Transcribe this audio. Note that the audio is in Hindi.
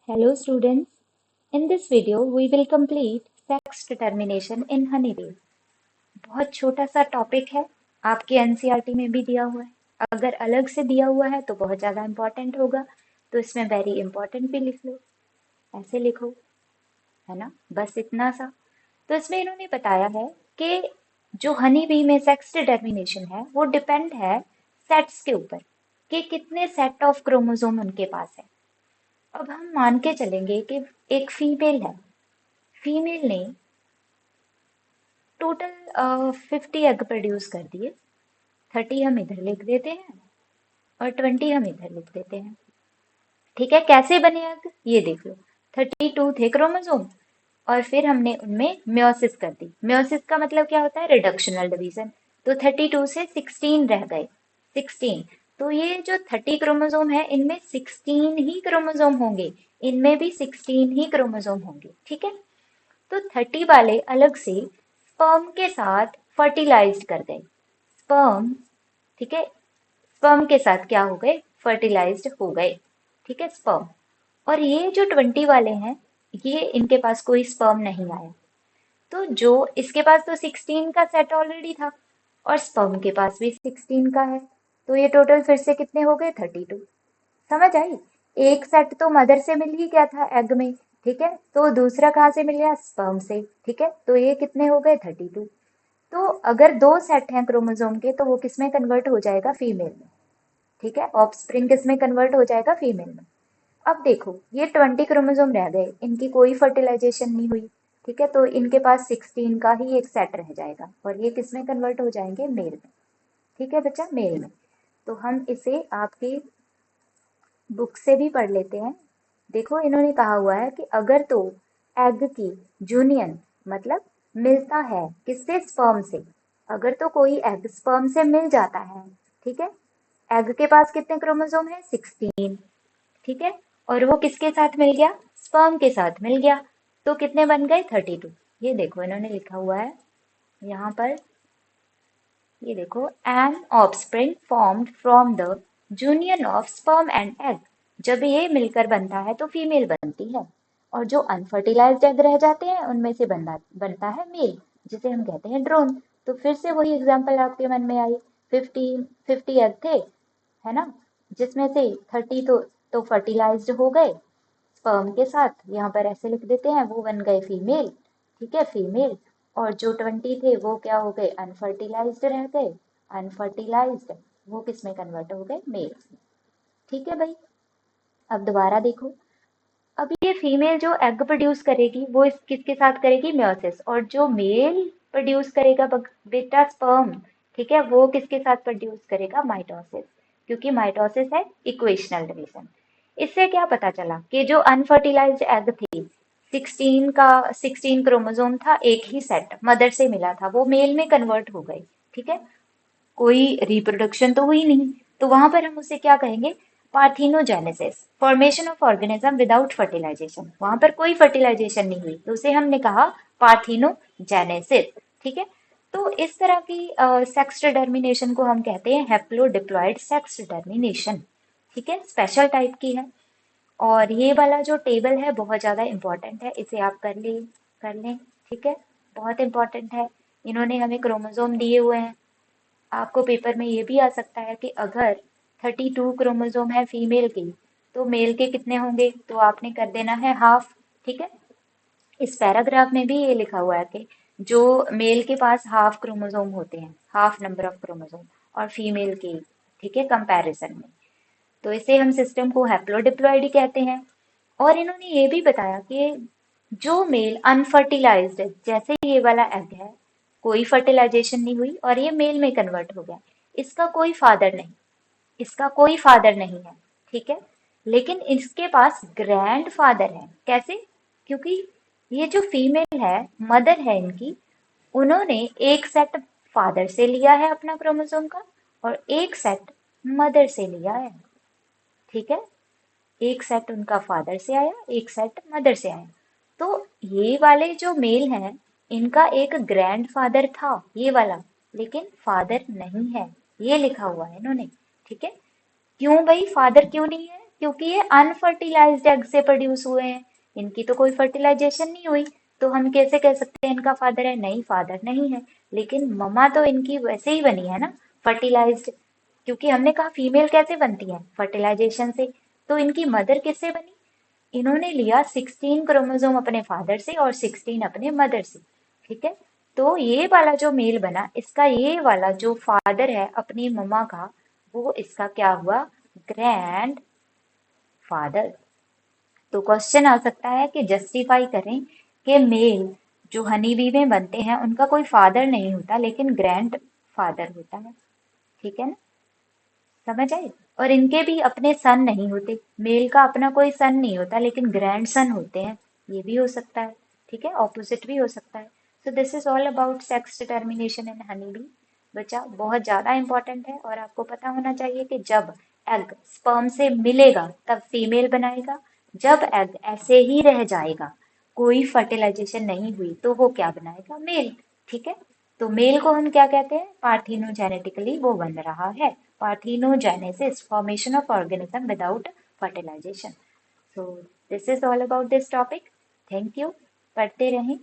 Hello students, in this video we will complete sex determination in honeybee. बहुत छोटा सा टॉपिक है, आपके एनसीईआरटी में भी दिया हुआ है। अगर अलग से दिया हुआ है तो बहुत ज़्यादा इम्पोर्टेंट होगा, तो इसमें वेरी इंपॉर्टेंट भी लिख लो, ऐसे लिखो, है ना, बस इतना सा। तो इसमें इन्होंने बताया है कि जो हनी बी में सेक्स डिटर्मिनेशन है वो डिपेंड है सेट्स के ऊपर, कि कितने सेट ऑफ क्रोमोसोम उनके पास है। अब हम मान के चलेंगे कि एक फीमेल है, फीमेल ने टोटल 50 एग प्रोड्यूस कर दिए। 30 हम इधर लिख देते हैं और 20 हम इधर लिख देते हैं। ठीक है, कैसे बने एग ये देख लो। 32 थे क्रोमोसोम और फिर हमने उनमें म्योसिस कर दी। म्योसिस का मतलब क्या होता है? Reductional division. तो 32 से 16 रह गए, 16। तो ये जो 30 क्रोमोसोम है इनमें 16 ही क्रोमोसोम होंगे, इनमें भी 16 ही क्रोमोसोम होंगे। ठीक है, तो 30 वाले अलग से स्पर्म के साथ फर्टिलाइज कर गए। स्पर्म, ठीक है, स्पर्म के साथ क्या हो गए? फर्टिलाइज्ड हो गए। ठीक है, स्पर्म। और ये जो 20 वाले हैं, ये इनके पास कोई स्पर्म नहीं आया। तो जो इसके पास तो 16 का सेट ऑलरेडी था और स्पर्म के पास भी 16 का है, तो ये टोटल फिर से कितने हो गए? 32। समझ आई? एक सेट तो मदर से मिल ही गया था एग में, ठीक है, तो दूसरा कहाँ से मिल गया? स्पर्म से। ठीक है, तो ये कितने हो गए? 32। तो अगर दो सेट हैं क्रोमोसोम के तो वो किस में कन्वर्ट हो जाएगा? फीमेल में। ठीक है, ऑफस्प्रिंग किस में कन्वर्ट हो जाएगा? फीमेल में। अब देखो, ये 20 क्रोमोसोम रह गए, इनकी कोई फर्टिलाइजेशन नहीं हुई। ठीक है, तो इनके पास 16 का ही एक सेट रह जाएगा और ये किस में कन्वर्ट हो जाएंगे? मेल में। ठीक है बच्चा, मेल में। तो हम इसे आपकी बुक से भी पढ़ लेते हैं। देखो, इन्होंने कहा हुआ है कि अगर तो एग की यूनियन मतलब मिलता है किससे? स्पर्म से। अगर तो कोई एग स्पर्म से मिल जाता है, ठीक है, एग के पास कितने क्रोमोसोम है? 16। ठीक है, और वो किसके साथ मिल गया? स्पर्म के साथ मिल गया, तो कितने बन गए? 32। ये देखो इन्होंने लिखा हुआ है यहाँ पर, ये देखो, an offspring formed from the union of sperm and egg. जब ये मिलकर बनता है तो फीमेल बनती है और जो अनफर्टिलाइज्ड एग रह जाते हैं उनमें से बनता है मेल, जिसे हम कहते हैं ड्रोन। तो फिर से वही एग्जांपल आपके मन में आई। 50 एग थे, है ना, जिसमें से 30 तो फर्टिलाइज्ड हो गए स्पर्म के साथ, यहाँ पर ऐसे लिख देते हैं, वो बन गए फीमेल। ठीक है, फीमेल। और जो 20 थे वो क्या हो गए? अनफर्टिलाइज्ड रह गए। अनफर्टिलाइज्ड, वो किस में कन्वर्ट हो गए? मेल में। ठीक है भाई, अब दोबारा देखो। अब ये फीमेल जो एग प्रोड्यूस करेगी वो किसके साथ करेगी? म्योसिस। और जो मेल प्रोड्यूस करेगा बेटा स्पर्म, ठीक है, वो किसके साथ प्रोड्यूस करेगा? माइटोसिस। क्योंकि माइटोसिस है इक्वेशनल डिवीजन। इससे क्या पता चला कि जो अनफर्टिलाइज्ड एग थी, 16 का 16 क्रोमोसोम था, एक ही सेट मदर से मिला था, वो मेल में कन्वर्ट हो गई। ठीक है, कोई रिप्रोडक्शन तो हुई नहीं, तो वहां पर हम उसे क्या कहेंगे? Parthenogenesis, formation of organism without fertilization. वहां पर कोई फर्टिलाइजेशन नहीं हुई, तो उसे हमने कहा पार्थिनोजेनेसिस। ठीक है, तो इस तरह की सेक्स डिटर्मिनेशन को हम कहते हैं हैप्लोडिप्लॉइड सेक्स डिटर्मिनेशन। ठीक है, स्पेशल टाइप की है। और ये वाला जो टेबल है बहुत ज़्यादा इम्पोर्टेंट है, इसे आप कर लें। ठीक है, बहुत इम्पोर्टेंट है। इन्होंने हमें क्रोमोसोम दिए हुए हैं। आपको पेपर में ये भी आ सकता है कि अगर 32 क्रोमोसोम है फीमेल की, तो मेल के कितने होंगे? तो आपने कर देना है हाफ। ठीक है, इस पैराग्राफ में भी ये लिखा हुआ है कि जो मेल के पास हाफ क्रोमोसोम होते हैं, हाफ नंबर ऑफ क्रोमोसोम, और फीमेल के, ठीक है, कंपैरिजन में, तो इसे हम सिस्टम को हैप्लोडिप्लॉइड ही कहते हैं। और इन्होंने ये भी बताया कि जो मेल अनफर्टिलाइज्ड है, जैसे ये वाला एग है, कोई फर्टिलाइजेशन नहीं हुई और ये मेल में कन्वर्ट हो गया, इसका कोई फादर नहीं, इसका कोई फादर नहीं है। ठीक है, लेकिन इसके पास ग्रैंड फादर है। कैसे? क्योंकि ये जो फीमेल है, मदर है इनकी, उन्होंने एक सेट फादर से लिया है अपना क्रोमोसोम का और एक सेट मदर से लिया है। ठीक है, एक सेट उनका फादर से आया, एक सेट मदर से आया। तो ये वाले जो मेल हैं, इनका एक ग्रैंड फादर था ये वाला, लेकिन फादर नहीं है, ये लिखा हुआ है इन्होंने। ठीक है, क्यों भाई फादर क्यों नहीं है? क्योंकि ये अनफर्टिलाइज्ड एग से प्रोड्यूस हुए हैं, इनकी तो कोई फर्टिलाइजेशन नहीं हुई, तो हम कैसे कह सकते हैं इनका फादर है? नहीं, फादर नहीं है। लेकिन ममा तो इनकी वैसे ही बनी है ना, फर्टिलाइज्ड, क्योंकि हमने कहा फीमेल कैसे बनती है? फर्टिलाइजेशन से। तो इनकी मदर किससे बनी? इन्होंने लिया 16 क्रोमोसोम अपने फादर से और 16 अपने मदर से। ठीक है, तो ये वाला जो मेल बना, इसका ये वाला जो फादर है अपनी मम्मा का, वो इसका क्या हुआ? Grand father. तो क्वेश्चन आ सकता है कि जस्टिफाई करें कि मेल जो हनी बी में बनते हैं उनका कोई फादर नहीं होता लेकिन ग्रैंड फादर होता है। ठीक है ना, समझ आए? और इनके भी अपने सन नहीं होते, मेल का अपना कोई सन नहीं होता लेकिन ग्रैंड सन होते हैं, ये भी हो सकता है। ठीक है, ऑपोजिट भी हो सकता है। सो this is all about sex determination in honey bee. बच्चा बहुत ज्यादा इंपॉर्टेंट है और आपको पता होना चाहिए कि जब एग स्पर्म से मिलेगा तब फीमेल बनाएगा, जब एग ऐसे ही रह जाएगा, कोई फर्टिलाइजेशन नहीं हुई, तो वो क्या बनाएगा? मेल। ठीक है, तो मेल को हम क्या कहते हैं? पार्थिनोजेनेटिकली वो बन रहा है। Parthenogenesis, formation of organism without fertilization. So this is all about this topic. Thank you, पढ़ते रहें।